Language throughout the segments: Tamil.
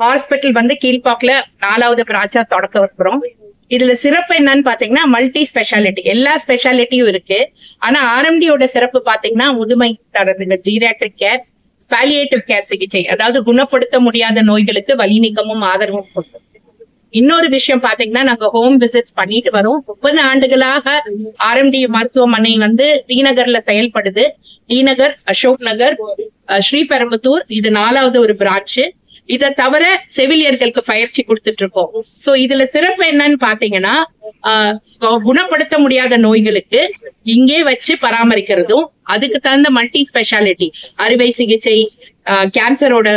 ஹாஸ்பிட்டல் வந்து கீழ்பாக்குல 4வது பிரான்ச்சா தொடக்க வைக்கிறோம். இதுல சிறப்பு என்னன்னு பாத்தீங்கன்னா மல்டி ஸ்பெஷாலிட்டி, எல்லா ஸ்பெஷாலிட்டியும் இருக்கு. ஆனா ஆர்எம்டியோட சிறப்பு பாத்தீங்கன்னா முதுமை தரது ஜீரியாட்ரிக் கேர், பாலியேட்டிவ் கேர் சிகிச்சை, அதாவது குணப்படுத்த முடியாத நோய்களுக்கு வலி நீக்கமும் ஆதரவும் கொடுக்கும். இன்னொரு விஷயம் பாத்தீங்கன்னா நாங்க ஹோம் விசிட்ஸ் பண்ணிட்டு வரோம். 30 ஆண்டுகளாக ஆர்எம்டி மருத்துவமனை வந்து டி-நகர்ல செயல்படுது. டி-நகர், அசோக் நகர், ஸ்ரீபெரும்புத்தூர், இது 4வது ஒரு பிரான்ச்சு. இதை தவிர செவிலியர்களுக்கு பயிற்சி கொடுத்துட்டு இருக்கோம். சோ இதுல சிறப்பு என்னன்னு பாத்தீங்கன்னா குணப்படுத்த முடியாத நோய்களுக்கு இங்கே வச்சு பராமரிக்கிறதும், அதுக்கு தகுந்த மல்டி ஸ்பெஷாலிட்டி அறுவை சிகிச்சை, கேன்சரோட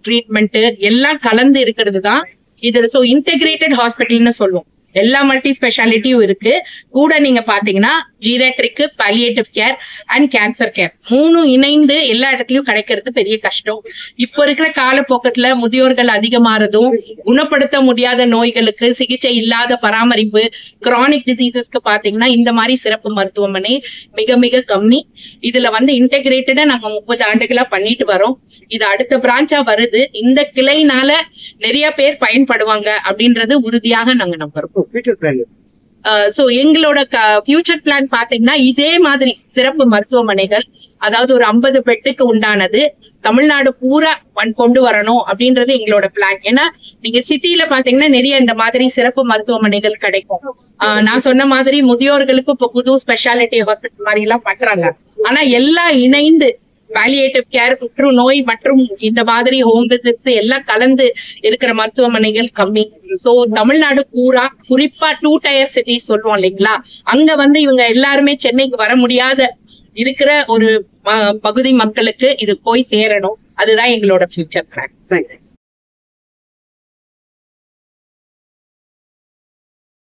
ட்ரீட்மெண்ட் எல்லாம் கலந்து இருக்கிறது தான் இது. சோ இன்டெகிரேட்டட் ஹாஸ்பிட்டல்னு சொல்லுவோம். எல்லா மல்டி ஸ்பெஷாலிட்டியும் இருக்கு. கூட நீங்க பாத்தீங்கன்னா geriatric, palliative care and cancer care 3 இணைந்து எல்லா இடத்துலயும் கிடைக்கிறது பெரிய கஷ்டம். இப்ப இருக்கிற காலப்போக்கத்துல முதியோர்கள் அதிகமாறதும், குணப்படுத்த முடியாத நோய்களுக்கு சிகிச்சை இல்லாத பராமரிப்பு, கிரானிக் டிசீசஸ்க்கு பாத்தீங்கன்னா இந்த மாதிரி சிறப்பு மருத்துவமனை மிக மிக கம்மி. இதுல வந்து இன்டெகிரேட்டடா நாங்க 30 ஆண்டுகளா பண்ணிட்டு வரோம். இது அடுத்த பிரான்ச்சா வருது. இந்த கிளைனால நிறைய பேர் பயன்படுவாங்க அப்படின்றது உறுதியாக நாங்க நம்புறோம். சோ எங்களோட ஃபியூச்சர் பிளான் பாத்தீங்கன்னா இதே மாதிரி சிறப்பு மருத்துவமனைகள், அதாவது ஒரு 50 பெட்டுக்கு உண்டானது தமிழ்நாடு பூரா கொண்டு வரணும் அப்படின்றது எங்களோட பிளான். ஏன்னா நீங்க சிட்டில பாத்தீங்கன்னா நிறைய இந்த மாதிரி சிறப்பு மருத்துவமனைகள் கிடைக்கும். நான் சொன்ன மாதிரி முதியோர்களுக்கு இப்ப புது ஸ்பெஷாலிட்டி ஹாஸ்பிட்டல் மாதிரி எல்லாம் பண்றாங்க. ஆனா எல்லாம் இணைந்து பாலியேட்டிவ் கேர், புற்றுநோய் மற்றும் இந்த மாதிரி ஹோம் விசிட்ஸ் எல்லாம் கலந்து இருக்கிற மருத்துவமனைகள் கம்மி. சோ தமிழ்நாடு பூரா, குறிப்பா 2 டயர் சிட்டிஸ் சொல்லுவோம் இல்லைங்களா, அங்க வந்து இவங்க எல்லாருமே சென்னைக்கு வர முடியாத இருக்கிற ஒரு பகுதி மக்களுக்கு இது போய் சேரணும். அதுதான் எங்களோட ஃபியூச்சர் பிளான்.